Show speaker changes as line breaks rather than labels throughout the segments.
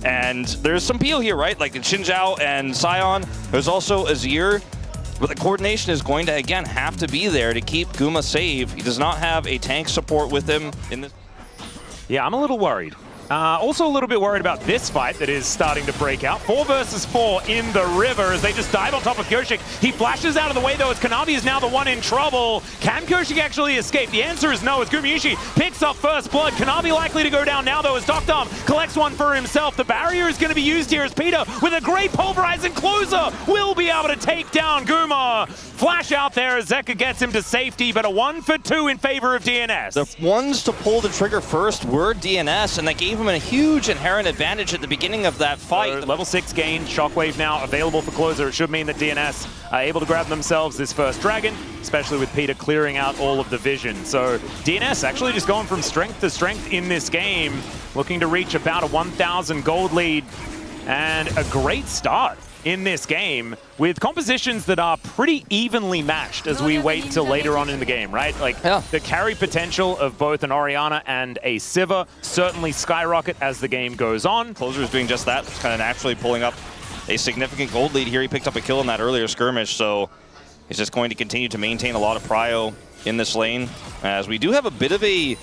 And there's some peel here, right? Like the Xinjiao and Sion. There's also Azir. But the coordination is going to, again, have to be there to keep Guma safe. He does not have a tank support with him in this.
Yeah, I'm a little worried. Also a little bit worried about this fight that is starting to break out. 4 versus 4 in the river as they just dive on top of Pyosik. He flashes out of the way though as Kanavi is now the one in trouble. Can Pyosik actually escape? The answer is no as Gumayusi picks up first blood. Kanavi likely to go down now though as Dokdom collects one for himself. The barrier is going to be used here as Peter with a great pulverizing closer will be able to take down Guma. Flash out there as Zeka gets him to safety, but a 1 for 2 in favor of DNS.
The ones to pull the trigger first were DNS, and that gave him a huge inherent advantage at the beginning of that fight.
Level 6 gain, Shockwave now available for closer. It should mean that DNS are able to grab themselves this first dragon, especially with Peter clearing out all of the vision. So DNS actually just going from strength to strength in this game, looking to reach about a 1,000 gold lead, and a great start in this game with compositions that are pretty evenly matched as we wait till later on in the game, right? Like the carry potential of both an Orianna and a Sivir certainly skyrocket as the game goes on.
Closer is doing just that. It's kind of naturally pulling up a significant gold lead here. He picked up a kill in that earlier skirmish, so he's just going to continue to maintain a lot of prio in this lane, as we do have a bit of a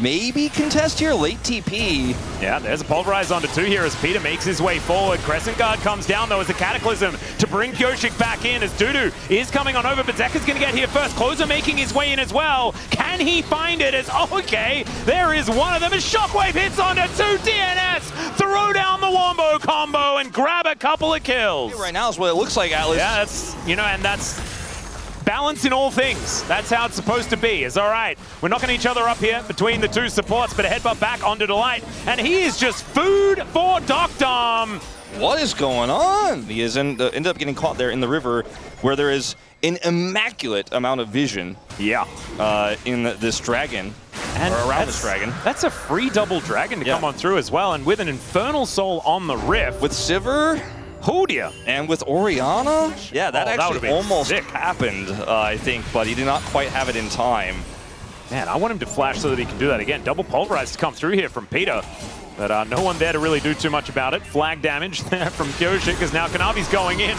maybe contest here, late TP.
Yeah, there's a pulverize onto 2 here as Peter makes his way forward. Crescent Guard comes down though as a Cataclysm to bring Pyosik back in as Dudu is coming on over, but Zeka's gonna get here first. Closer making his way in as well. Can he find it as, okay, there is one of them as Shockwave hits onto 2 DNS. Throw down the Wombo combo and grab a couple of kills.
Right now is what it looks like, Atlas.
Yeah, that's, you know, and that's balance in all things. That's how it's supposed to be. It's all right. We're knocking each other up here between the 2 supports, but a headbutt back onto Delight. And he is just food for Dokdom.
What is going on? He is ended up getting caught there in the river where there is an immaculate amount of vision.
Yeah.
In this dragon.
And
or around this dragon.
That's a free double dragon to come on through as well. And with an Infernal Soul on the rift.
With Sivir.
Oh dear.
And with Orianna? Yeah, that actually almost
sick.
happened, I think, but he did not quite have it in time.
Man, I want him to flash so that he can do that again. Double pulverize to come through here from Peter. But no one there to really do too much about it. Flag damage there from Pyosik as now Kanavi's going in.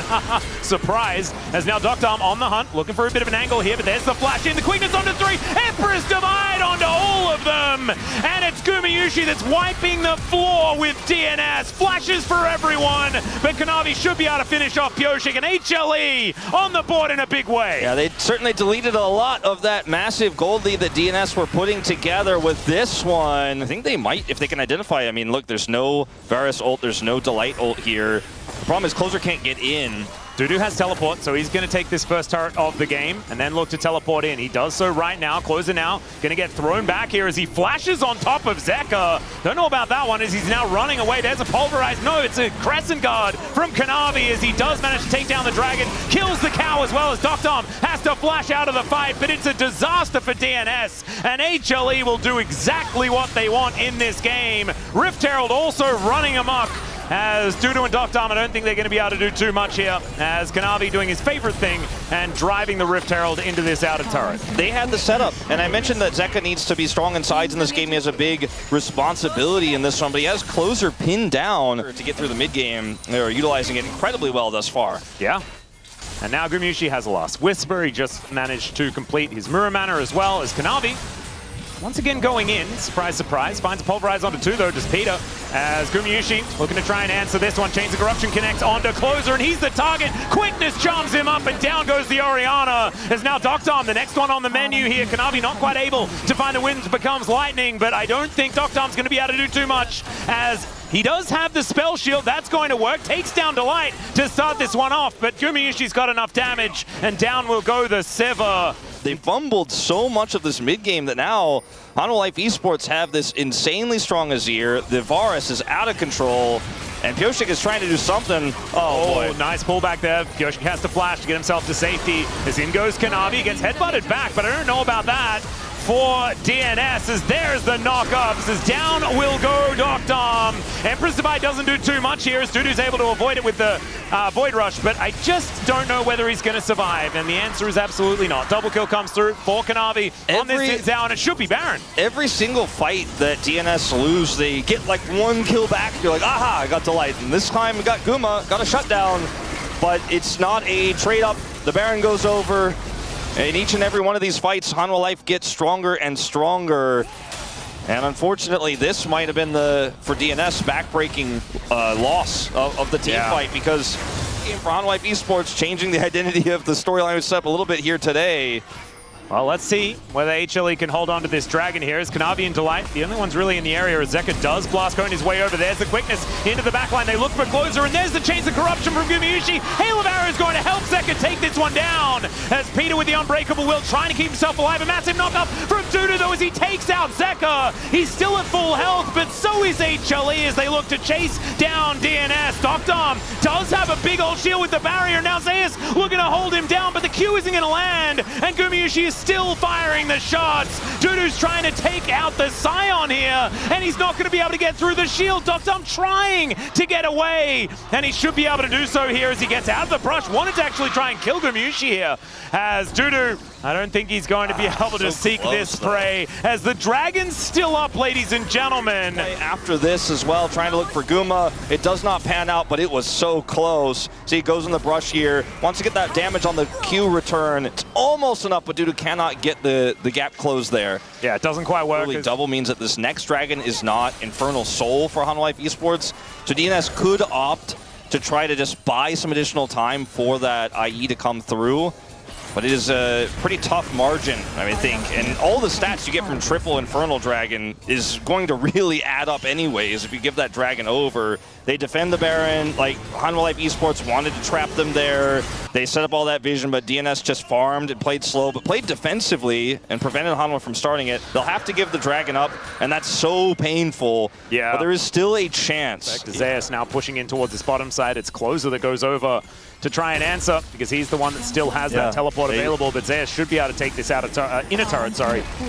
Surprise. As now Dokdom on the hunt, looking for a bit of an angle here, but there's the flash in. The quickness onto 3. Empress Divide onto all of them. And it's Gumayusi that's wiping the floor with DNS. Flashes for everyone. But Kanavi should be able to finish off Pyosik, and HLE on the board in a big way.
Yeah, they certainly deleted a lot of that massive gold lead that DNS were putting together with this one. I think they might, if they can identify. I mean, look, there's no Varus ult, there's no Delight ult here. The problem is Closer can't get in.
Dudu has teleport, so he's going to take this first turret of the game and then look to teleport in. He does so right now. Closer now going to get thrown back here as he flashes on top of Zeka. Don't know about that one as he's now running away. There's a pulverize. No, it's a Crescent Guard from Kanavi as he does manage to take down the dragon. Kills the cow as well as Dokdom has to flash out of the fight, but it's a disaster for DNS. And HLE will do exactly what they want in this game. Rift Herald also running amok. As Dudu and Dokdom, I don't think they're going to be able to do too much here, as Kanavi doing his favorite thing and driving the Rift Herald into this outer turret.
They had the setup, and I mentioned that Zeka needs to be strong in sides in this game. He has a big responsibility in this one, but he has Closer pinned down to get through the mid game. They're utilizing it incredibly well thus far.
Yeah. And now Gumayusi has a loss. Whisper, he just managed to complete his Mirror Manor as well as Kanavi. Once again going in, surprise, surprise, finds a pulverize onto 2 though, just Peter, as Gumayusi looking to try and answer this one. Chains of Corruption connects onto Closer, and he's the target. Quickness charms him up, and down goes the Orianna. As now Dokdom, the next one on the menu here. Kanavi not quite able to find the wind, becomes lightning, but I don't think Dokdom's going to be able to do too much, as he does have the spell shield. That's going to work. Takes down Delight to start this one off, but Gumayushi's got enough damage, and down will go the Sivir.
They fumbled so much of this mid game that now Hanwha Life Esports have this insanely strong Azir. The Varus is out of control, and Pyosik is trying to do something. Oh boy.
Nice pullback there. Pyosik has to flash to get himself to safety. As in goes Kanavi, gets headbutted back, but I don't know about that. for DNS, as there's the knockups, as down will go Doctom. Empress Divide doesn't do too much here, as Dudu's able to avoid it with the Void Rush, but I just don't know whether he's going to survive, and the answer is absolutely not. Double kill comes through for Kanavi on this hit down. It should be Baron.
Every single fight that DNS lose, they get like one kill back. You're like, aha, I got Delight. And this time we got Guma, got a shutdown, but it's not a trade up. The Baron goes over. In each and every one of these fights, Hanwha Life gets stronger and stronger. And unfortunately, this might have been for DNS, backbreaking loss of the team fight, because for Hanwha Life Esports, changing the identity of the storyline was set up a little bit here today.
Well, let's see whether HLE can hold on to this Dragon here. As Kanavi and Delight, the only ones really in the area, as Zeka does blast going his way over. There's the quickness into the backline. They look for closer, and there's the Chains of Corruption from Gumayusi. Hail of Arrow is going to help Zeka take this one down, as Peter with the Unbreakable Will trying to keep himself alive. A massive knockup from Dudu, though, as he takes out Zeka. He's still at full health, but so is HLE as they look to chase down DNS. Doctom does have a big old shield with the barrier. Now Zeus looking to hold him down, but the Q isn't going to land, and Gumayusi is still firing the shots. Dudu's trying to take out the Scion here, and he's not going to be able to get through the shield. Doctom trying to get away, and he should be able to do so here as he gets out of the brush. Wanted to actually try and kill Gumayusi here, as Dudu, I don't think he's going to be able to seek this prey, as the Dragon's still up, ladies and gentlemen.
After this as well, trying to look for Guma. It does not pan out, but it was so close. See, he goes in the brush here, wants to get that damage on the Q return. It's almost enough, but Dudu cannot get the gap closed there.
Yeah, it doesn't quite work.
Really double means that this next Dragon is not Infernal Soul for Hanwha Life Esports. So DNS could opt to try to just buy some additional time for that IE to come through. But it is a pretty tough margin, I think. And all the stats you get from triple Infernal Dragon is going to really add up anyways if you give that Dragon over. They defend the Baron, like Hanwha Life Esports wanted to trap them there. They set up all that vision, but DNS just farmed and played slow, but played defensively and prevented Hanwha from starting it. They'll have to give the Dragon up, and that's so painful.
Yeah.
But there is still a chance.
Back to Zeus now pushing in towards this bottom side. It's Closer that goes over to try and answer, because he's the one that still has that teleport available, but Zeus should be able to take this out of inner turret,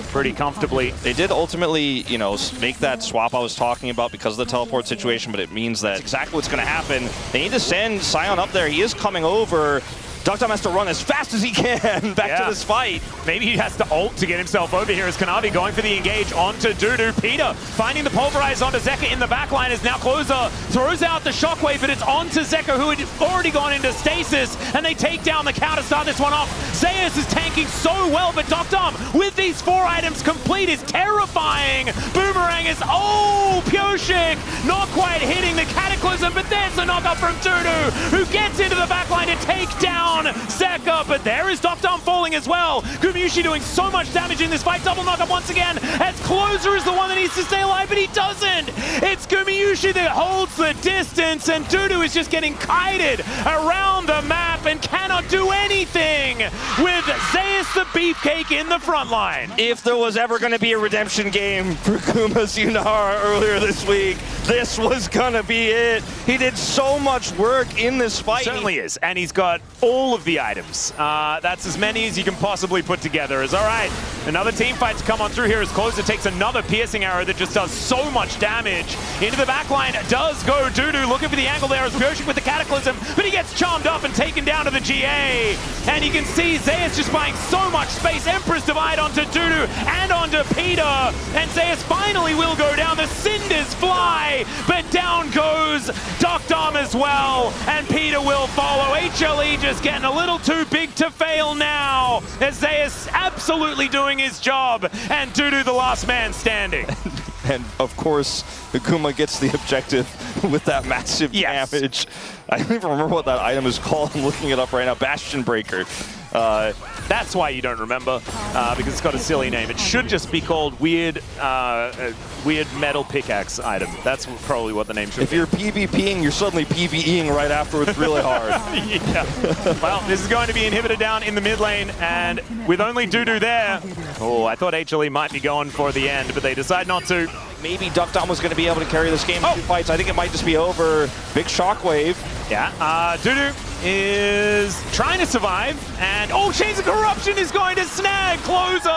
pretty comfortably.
They did ultimately, you know, make that swap I was talking about because of the teleport situation, but it means that exactly what's going to happen. They need to send Scion up there. He is coming over. Doctom has to run as fast as he can back to this fight.
Maybe he has to ult to get himself over here, as Kanavi going for the engage onto Dudu. Peter finding the pulverize onto Zeka in the backline, is now Closer throws out the shockwave, but it's onto Zeka, who had already gone into stasis, and they take down the counter, start this one off. Zeus is tanking so well, but Doctom with these 4 items complete is terrifying. Boomerang is, Pyoshik not quite hitting the Cataclysm, but there's the knockup from Dudu, who gets into the backline to take down Zeka, but there is Doctom falling as well. Gumayusi doing so much damage in this fight. Double knockup once again, as Closer is the one that needs to stay alive, but he doesn't. It's Gumayusi that holds the distance, and Dudu is just getting kited around the map and cannot do anything with Zeus the Beefcake in the front line.
If there was ever going to be a redemption game for Kuma Sunahara earlier this week, this was going to be it. He did so much work in this fight.
Certainly is, and he's got all of the items. That's as many as you can possibly put together. All right, another team fight to come on through here as Closer takes another piercing arrow that just does so much damage. Into the backline does go Dudu, looking for the angle there as Pyoshik with the Cataclysm, but he gets charmed up and taken down to the GA. And you can see Zeus just buying so much space. Empress Divide onto Dudu and onto Peter, and Zeus finally will go down. The cinders fly, but down goes Doctom as well, and Peter will follow. HLE just getting a little too big to fail now, as Zeus absolutely doing his job, and Dudu the last man standing.
And of course, Kuma gets the objective with that massive damage. I don't even remember what that item is called. I'm looking it up right now. Bastion Breaker.
That's why you don't remember, because it's got a silly name. It should just be called Weird Metal Pickaxe Item. That's probably what the name should be.
If you're PvPing, you're suddenly PvEing right afterwards really hard.
Well, this is going to be inhibited down in the mid lane, and with only Dudu there, I thought HLE might be going for the end, but they decide not to.
Maybe Doctom was going to be able to carry this game in 2 fights. I think it might just be over. Big shockwave.
Yeah, Dudu is trying to survive, and oh, Chains of Corruption is going to snag Closer,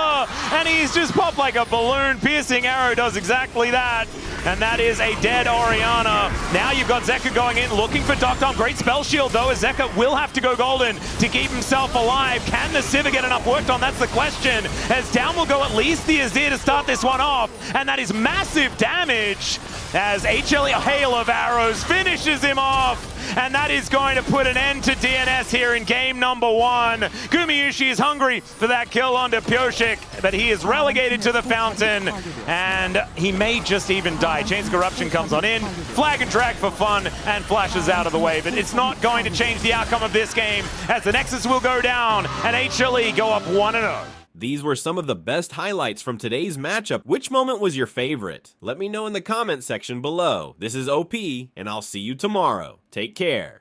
and he's just popped like a balloon. Piercing Arrow does exactly that, and that is a dead Orianna. Now you've got Zeka going in, looking for Doctom. Great spell shield though, as Zeka will have to go golden to keep himself alive. Can the Sivir get enough worked on? That's the question, as down will go at least the Azir to start this one off, and that is massive damage as HLE Hail of Arrows finishes him off, and that is going to put an end to DNS here in game number 1. Gumayusi is hungry for that kill onto Pioshik, but he is relegated to the fountain, and he may just even die. Chains of Corruption comes on in, flag and drag for fun, and flashes out of the way, but it's not going to change the outcome of this game, as the Nexus will go down, and HLE go up 1-0.
These were some of the best highlights from today's matchup. Which moment was your favorite? Let me know in the comment section below. This is OP, and I'll see you tomorrow. Take care.